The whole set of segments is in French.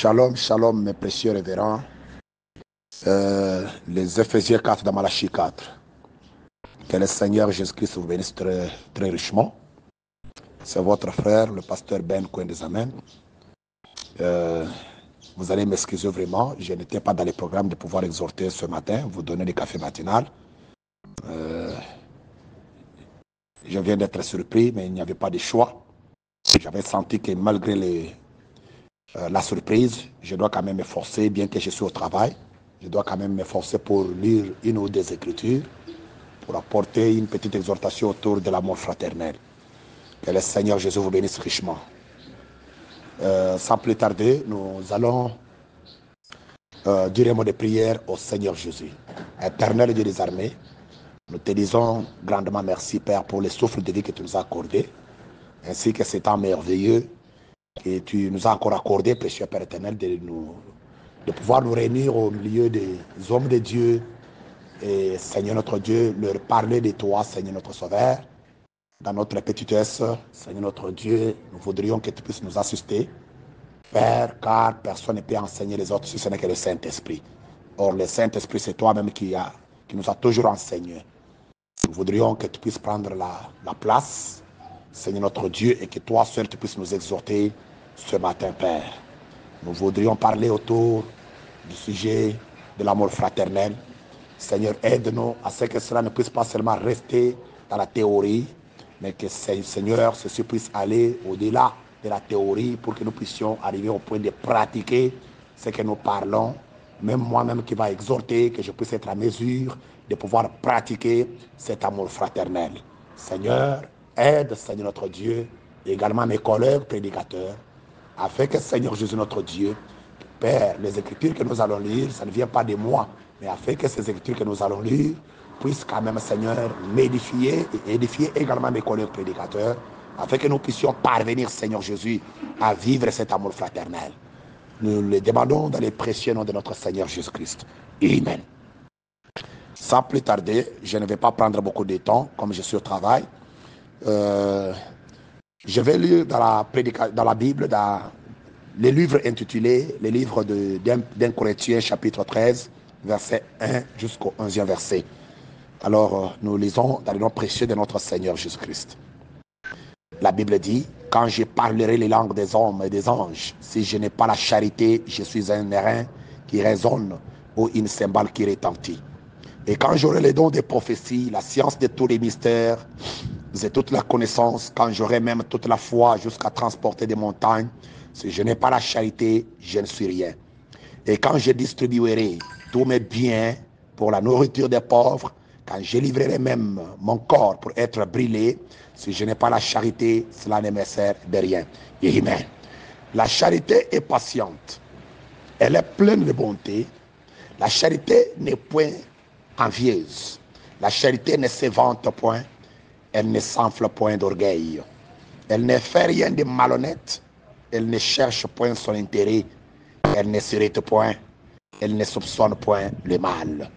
Shalom, shalom, mes précieux révérends. Les Éphésiens 4 dans Malachie 4. Que le Seigneur Jésus-Christ vous bénisse très, très richement. C'est votre frère, le pasteur Ben Cohen des Amen. Vous allez m'excuser vraiment, je n'étais pas dans les programmes de pouvoir exhorter ce matin, vous donner des cafés matinales. Je viens d'être surpris, mais il n'y avait pas de choix. J'avais senti que malgré la surprise, je dois quand même m'efforcer, bien que je suis au travail, je dois quand même m'efforcer pour lire une ou deux écritures, pour apporter une petite exhortation autour de l'amour fraternel. Que le Seigneur Jésus vous bénisse richement. Sans plus tarder, nous allons dire un mot de prière au Seigneur Jésus. Éternel Dieu des armées, nous te disons grandement merci, Père, pour le souffle de vie que tu nous as accordé, ainsi que ce temps merveilleux que tu nous as encore accordé, précieux Père éternel, de pouvoir nous réunir au milieu des hommes de Dieu et, Seigneur notre Dieu, leur parler de toi, Seigneur notre Sauveur. Dans notre petitesse, Seigneur notre Dieu, nous voudrions que tu puisses nous assister, Père, car personne ne peut enseigner les autres si ce n'est que le Saint-Esprit. Or, le Saint-Esprit, c'est toi-même qui nous a toujours enseigné. Nous voudrions que tu puisses prendre la place, Seigneur notre Dieu, et que toi seul tu puisses nous exhorter ce matin, Père. Nous voudrions parler autour du sujet de l'amour fraternel. Seigneur, aide-nous à ce que cela ne puisse pas seulement rester dans la théorie, mais que, Seigneur, ceci puisse aller au-delà de la théorie pour que nous puissions arriver au point de pratiquer ce que nous parlons. Même moi-même qui va exhorter, que je puisse être à mesure de pouvoir pratiquer cet amour fraternel. Seigneur, aide, Seigneur notre Dieu, et également mes collègues prédicateurs, afin que, Seigneur Jésus notre Dieu, Père, les écritures que nous allons lire, ça ne vient pas de moi, mais afin que ces écritures que nous allons lire puissent quand même, Seigneur, m'édifier et édifier également mes collègues prédicateurs, afin que nous puissions parvenir, Seigneur Jésus, à vivre cet amour fraternel. Nous le demandons dans les précieux noms de notre Seigneur Jésus-Christ. Amen. Sans plus tarder, je ne vais pas prendre beaucoup de temps, comme je suis au travail. Je vais lire dans la Bible, dans les livres intitulés, les livres d'Un Corinthiens, chapitre 13, verset 1 jusqu'au 11e verset. Alors, nous lisons dans le nom précieux de notre Seigneur Jésus-Christ. La Bible dit, « Quand je parlerai les langues des hommes et des anges, si je n'ai pas la charité, je suis un airain qui résonne ou une cymbale qui retentit. Et quand j'aurai les dons des prophéties, la science de tous les mystères et toute la connaissance, quand j'aurai même toute la foi jusqu'à transporter des montagnes, si je n'ai pas la charité, je ne suis rien. Et quand je distribuerai tous mes biens pour la nourriture des pauvres, quand je livrerai même mon corps pour être brûlé, si je n'ai pas la charité, cela ne me sert de rien. » Amen. La charité est patiente. Elle est pleine de bonté. La charité n'est point envieuse. La charité ne se vante point. Elle ne s'enfle point d'orgueil. Elle ne fait rien de malhonnête. Elle ne cherche point son intérêt. Elle ne s'irrite point. Elle ne soupçonne point le mal.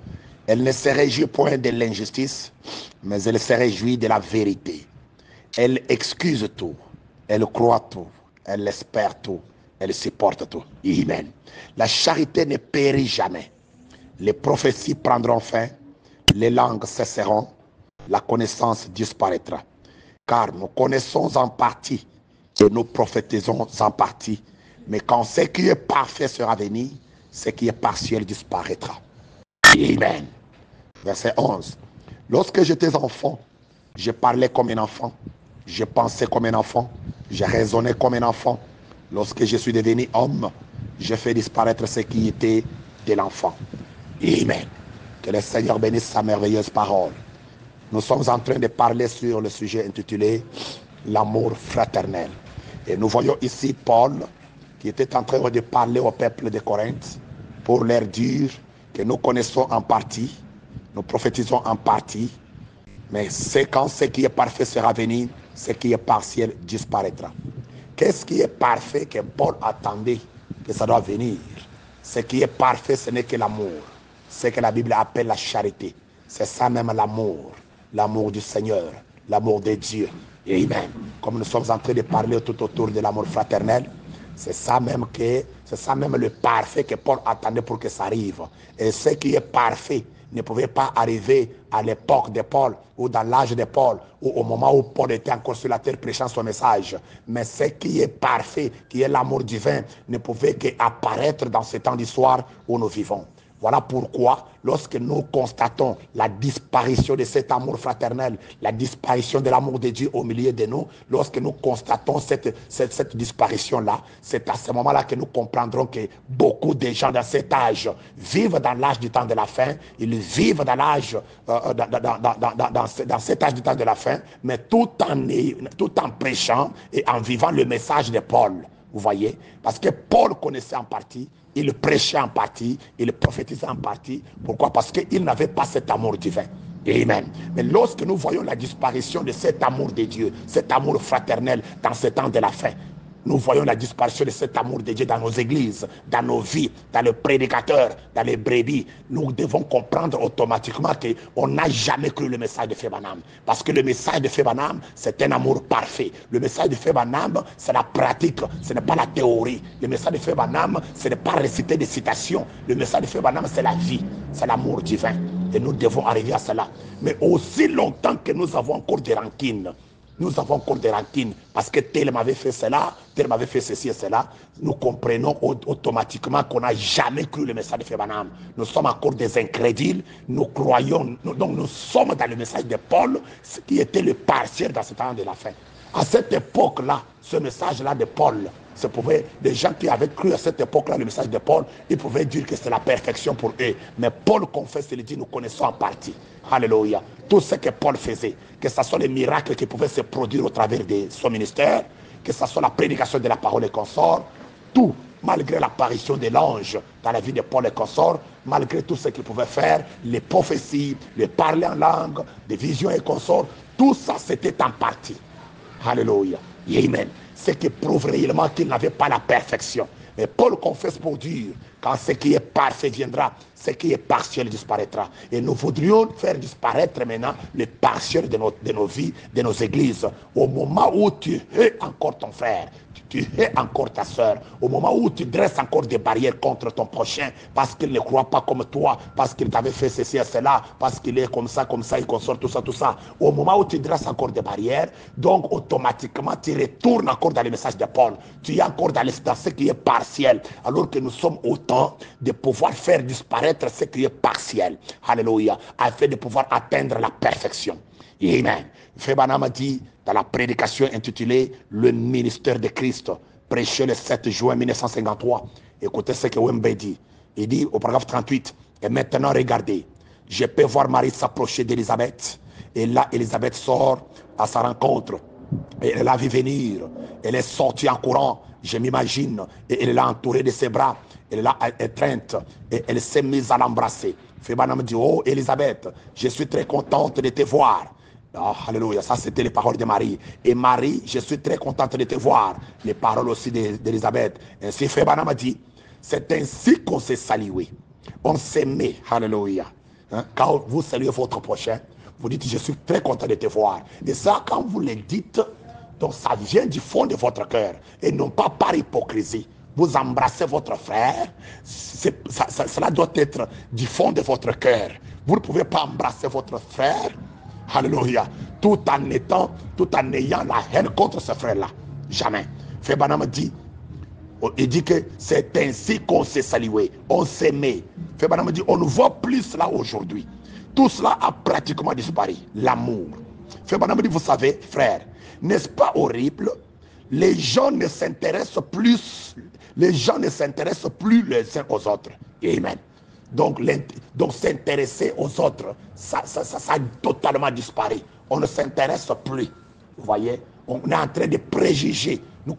Elle ne se réjouit point de l'injustice, mais elle se réjouit de la vérité. Elle excuse tout. Elle croit tout. Elle espère tout. Elle supporte tout. Amen. La charité ne périt jamais. Les prophéties prendront fin. Les langues cesseront. La connaissance disparaîtra. Car nous connaissons en partie et nous prophétisons en partie. Mais quand ce qui est parfait sera venu, ce qui est partiel disparaîtra. Amen. Verset 11. Lorsque j'étais enfant, je parlais comme un enfant. Je pensais comme un enfant. Je raisonnais comme un enfant. Lorsque je suis devenu homme, je fais disparaître ce qui était de l'enfant. Amen. Que le Seigneur bénisse sa merveilleuse parole. Nous sommes en train de parler sur le sujet intitulé « L'amour fraternel ». Et nous voyons ici Paul qui était en train de parler au peuple de Corinthe pour leur dire que nous connaissons en partie, nous prophétisons en partie, mais c'est quand ce qui est parfait sera venu, ce qui est partiel disparaîtra. Qu'est-ce qui est parfait que Paul attendait que ça doit venir? Ce qui est parfait, ce n'est que l'amour. Ce que la Bible appelle la charité. C'est ça même l'amour. L'amour du Seigneur, l'amour de Dieu. Amen. Comme nous sommes en train de parler tout autour de l'amour fraternel, C'est ça même le parfait que Paul attendait pour que ça arrive. Et ce qui est parfait ne pouvait pas arriver à l'époque de Paul ou dans l'âge de Paul ou au moment où Paul était encore sur la terre prêchant son message. Mais ce qui est parfait, qui est l'amour divin, ne pouvait qu'apparaître dans ce temps d'histoire où nous vivons. Voilà pourquoi, lorsque nous constatons la disparition de cet amour fraternel, la disparition de l'amour de Dieu au milieu de nous, lorsque nous constatons cette disparition-là, c'est à ce moment-là que nous comprendrons que beaucoup de gens dans cet âge vivent dans l'âge du temps de la fin, ils vivent dans l'âge, dans cet âge du temps de la fin, mais tout en prêchant et en vivant le message de Paul. Vous voyez? Parce que Paul connaissait en partie, il prêchait en partie, il prophétisait en partie. Pourquoi? Parce qu'il n'avait pas cet amour divin. Amen. Mais lorsque nous voyons la disparition de cet amour de Dieu, cet amour fraternel dans ce temps de la fin, nous voyons la disparition de cet amour de Dieu dans nos églises, dans nos vies, dans le prédicateur, dans les brebis. Nous devons comprendre automatiquement qu'on n'a jamais cru le message de Fébanam. Parce que le message de Fébanam, c'est un amour parfait. Le message de Fébanam, c'est la pratique, ce n'est pas la théorie. Le message de Fébanam, ce n'est pas réciter des citations. Le message de Fébanam, c'est la vie, c'est l'amour divin. Et nous devons arriver à cela. Mais aussi longtemps que nous avons encore des rancines, nous avons encore des rancines parce que tel m'avait fait cela, tel m'avait fait ceci et cela. Nous comprenons automatiquement qu'on n'a jamais cru le message de Fébanam. Nous sommes encore des incrédules. Nous croyons, donc nous sommes dans le message de Paul, ce qui était le partiel dans ce temps de la fin. À cette époque-là, ce message-là de Paul, les gens qui avaient cru à cette époque-là le message de Paul, ils pouvaient dire que c'est la perfection pour eux. Mais Paul confesse et dit, nous connaissons en partie. Alléluia. Tout ce que Paul faisait, que ce soit les miracles qui pouvaient se produire au travers de son ministère, que ce soit la prédication de la parole et consort, tout, malgré l'apparition de l'ange dans la vie de Paul et consort, malgré tout ce qu'il pouvait faire, les prophéties, les parler en langue, des visions et consorts, tout ça c'était en partie. Alléluia. Amen. Ce qui prouve réellement qu'il n'avait pas la perfection. Mais Paul confesse pour dire, quand ce qui est parfait viendra, ce qui est partiel disparaîtra. Et nous voudrions faire disparaître maintenant le partiel de nos vies, de nos églises. Au moment où tu hais encore ton frère, tu hais encore ta soeur, au moment où tu dresses encore des barrières contre ton prochain, parce qu'il ne croit pas comme toi, parce qu'il t'avait fait ceci et cela, parce qu'il est comme ça, il consort, tout ça. Au moment où tu dresses encore des barrières, donc automatiquement tu retournes encore dans le message de Paul. Tu es encore dans ce qui est partiel, alors que nous sommes au temps de pouvoir faire disparaître ce qui est partiel. Alléluia. Afin de pouvoir atteindre la perfection. Amen. Fébanam a dit dans la prédication intitulée Le ministère de Christ, prêché le 7 juin 1953. Écoutez ce que Wembe dit. Il dit au paragraphe 38, et maintenant regardez, je peux voir Marie s'approcher d'Élisabeth. Et là, Élisabeth sort à sa rencontre. Et elle l'a vu venir. Elle est sortie en courant, je m'imagine. Et elle l'a entourée de ses bras. Elle l'a étreinte. Et elle s'est mise à l'embrasser. Fébanam dit, oh Élisabeth, je suis très contente de te voir. Oh, alléluia, ça c'était les paroles de Marie. Et Marie, je suis très contente de te voir. Les paroles aussi d'Élisabeth. Ainsi Fébanam dit, c'est ainsi qu'on s'est salué. On s'aimait, alléluia. Hein? Quand vous saluez votre prochain, vous dites, je suis très content de te voir. Et ça, quand vous le dites, donc ça vient du fond de votre cœur. Et non pas par hypocrisie. Vous embrassez votre frère, cela doit être du fond de votre cœur. Vous ne pouvez pas embrasser votre frère, alléluia, tout en ayant la haine contre ce frère-là. Jamais. Fébanam dit, il dit que c'est ainsi qu'on s'est salué, on s'aimait. Fébanam dit, on ne voit plus cela aujourd'hui. Tout cela a pratiquement disparu, l'amour. Fébanam dit, vous savez, frère, n'est-ce pas horrible? Les gens ne s'intéressent plus les uns aux autres. Amen. Donc s'intéresser aux autres, ça a totalement disparu. On ne s'intéresse plus. Vous voyez, on est en train de préjuger. Nous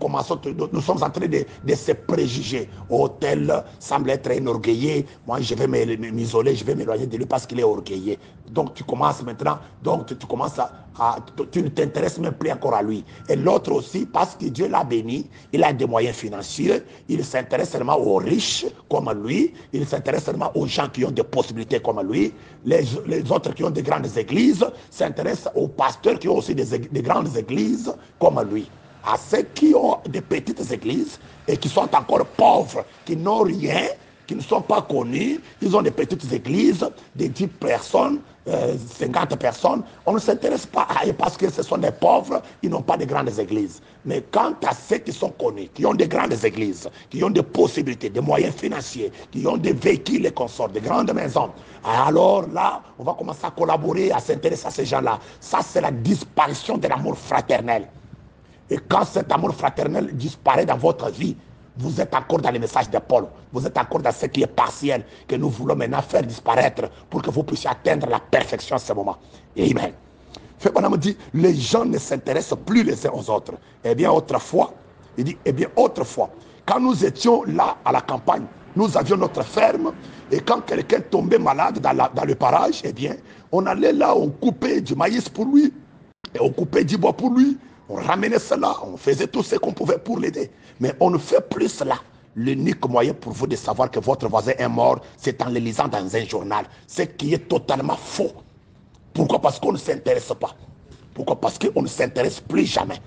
sommes en train de se préjuger. Oh, tel semble être enorgueillé. Moi, je vais m'isoler, je vais m'éloigner de lui parce qu'il est orgueillé. Donc, tu commences maintenant, tu ne t'intéresses même plus encore à lui. Et l'autre aussi, parce que Dieu l'a béni, il a des moyens financiers, il s'intéresse seulement aux riches comme lui, il s'intéresse seulement aux gens qui ont des possibilités comme lui. Les autres qui ont des grandes églises s'intéressent aux pasteurs qui ont aussi des grandes églises comme lui. à ceux qui ont des petites églises et qui sont encore pauvres, qui n'ont rien, qui ne sont pas connus, ils ont des petites églises, des 10 personnes, 50 personnes. On ne s'intéresse pas à eux parce que ce sont des pauvres, ils n'ont pas de grandes églises. Mais quant à ceux qui sont connus, qui ont de grandes églises, qui ont des possibilités, des moyens financiers, qui ont des véhicules et consorts, des grandes maisons, alors là, on va commencer à collaborer, à s'intéresser à ces gens-là. Ça, c'est la disparition de l'amour fraternel. Et quand cet amour fraternel disparaît dans votre vie, vous êtes encore dans le message de Paul. Vous êtes encore dans ce qui est partiel, que nous voulons maintenant faire disparaître pour que vous puissiez atteindre la perfection à ce moment. Amen. Frère Branham dit, les gens ne s'intéressent plus les uns aux autres. Eh bien, autrefois, il dit, eh bien, autrefois, quand nous étions là à la campagne, nous avions notre ferme, et quand quelqu'un tombait malade dans le parage, eh bien, on allait là, on coupait du maïs pour lui, et on coupait du bois pour lui, on ramenait cela, on faisait tout ce qu'on pouvait pour l'aider. Mais on ne fait plus cela. L'unique moyen pour vous de savoir que votre voisin est mort, c'est en le lisant dans un journal. Ce qui est totalement faux. Pourquoi? Parce qu'on ne s'intéresse pas. Pourquoi? Parce qu'on ne s'intéresse plus jamais.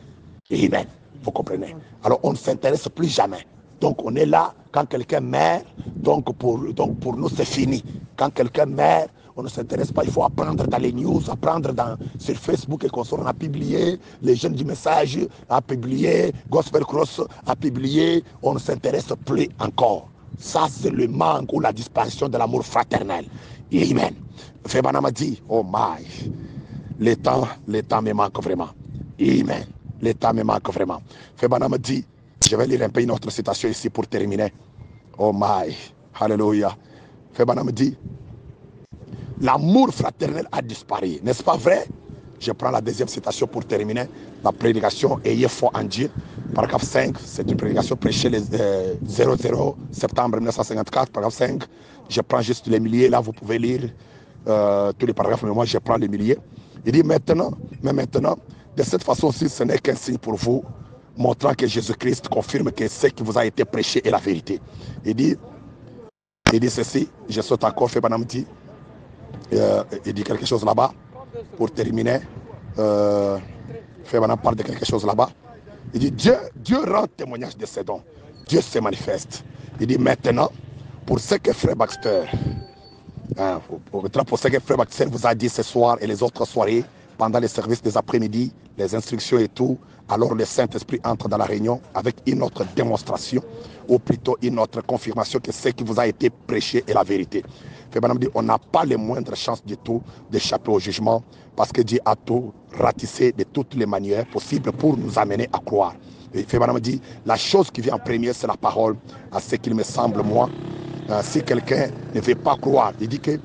Amen. Vous comprenez? Alors on ne s'intéresse plus jamais. Donc on est là quand quelqu'un meurt. Donc pour nous c'est fini. Quand quelqu'un meurt, on ne s'intéresse pas, il faut apprendre dans les news, apprendre sur Facebook et qu'on a publié, les jeunes du message a publié, Gospel Cross a publié, on ne s'intéresse plus encore. Ça, c'est le manque ou la disparition de l'amour fraternel. Amen. Fébana m'a dit, oh my, le temps me manque vraiment. Amen. Le temps me manque vraiment. Fébana m'a dit, je vais lire un peu une autre citation ici pour terminer. Oh my, hallelujah. Fébana me dit, l'amour fraternel a disparu, n'est-ce pas vrai? Je prends la deuxième citation pour terminer. La prédication Ayez foi en Dieu, paragraphe 5. C'est une prédication prêchée le 00 septembre 1954, paragraphe 5. Je prends juste les milliers, là vous pouvez lire tous les paragraphes, mais moi je prends les milliers. Il dit maintenant, de cette façon-ci, ce n'est qu'un signe pour vous, montrant que Jésus-Christ confirme que ce qui vous a été prêché est la vérité. Il dit ceci, je saute encore, fait Banamti. Il dit quelque chose là-bas. Pour terminer, Fébana parle de quelque chose là-bas. Il dit Dieu rend témoignage de ses dons. Dieu se manifeste. Il dit maintenant, pour ce que Frère Baxter, pour ce que Frère Baxter vous a dit ce soir et les autres soirées, pendant les services des après-midi, les instructions et tout, alors le Saint-Esprit entre dans la réunion avec une autre démonstration, ou plutôt une autre confirmation que ce qui vous a été prêché est la vérité. Fébana dit, on n'a pas les moindres chances du tout d'échapper au jugement, parce que Dieu a tout ratissé de toutes les manières possibles pour nous amener à croire. Et Fébana dit, la chose qui vient en premier, c'est la parole, à ce qu'il me semble, moi. Si quelqu'un ne veut pas croire, il dit que,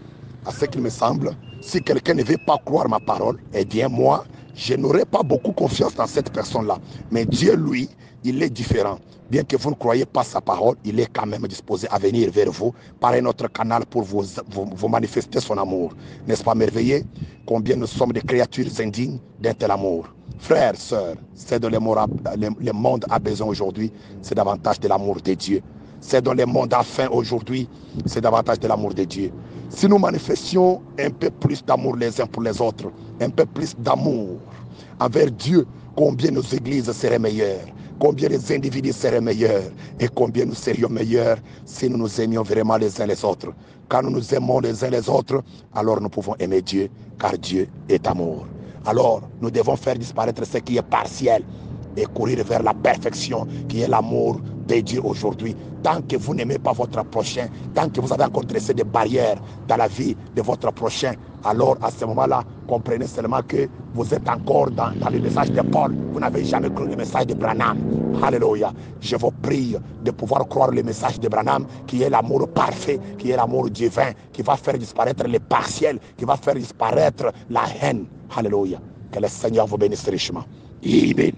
à ce qu'il me semble, si quelqu'un ne veut pas croire ma parole, eh bien moi, je n'aurai pas beaucoup confiance dans cette personne-là. Mais Dieu, lui, il est différent. Bien que vous ne croyez pas sa parole, il est quand même disposé à venir vers vous par un autre canal pour vous manifester son amour. N'est-ce pas merveilleux? Combien nous sommes des créatures indignes d'un tel amour. Frères, sœurs, c'est dont le monde a besoin aujourd'hui, c'est davantage de l'amour de Dieu. C'est dont le monde a faim aujourd'hui, c'est davantage de l'amour de Dieu. Si nous manifestions un peu plus d'amour les uns pour les autres, un peu plus d'amour envers Dieu, combien nos églises seraient meilleures, combien les individus seraient meilleurs et combien nous serions meilleurs si nous nous aimions vraiment les uns les autres. Quand nous nous aimons les uns les autres, alors nous pouvons aimer Dieu, car Dieu est amour. Alors, nous devons faire disparaître ce qui est partiel et courir vers la perfection qui est l'amour de Dieu aujourd'hui. Tant que vous n'aimez pas votre prochain, tant que vous avez encore dressé des barrières dans la vie de votre prochain, alors à ce moment-là, comprenez seulement que vous êtes encore dans le message de Paul. Vous n'avez jamais cru le message de Branham. Alléluia. Je vous prie de pouvoir croire le message de Branham qui est l'amour parfait, qui est l'amour divin, qui va faire disparaître les partiels, qui va faire disparaître la haine. Alléluia. Que le Seigneur vous bénisse richement. Amen.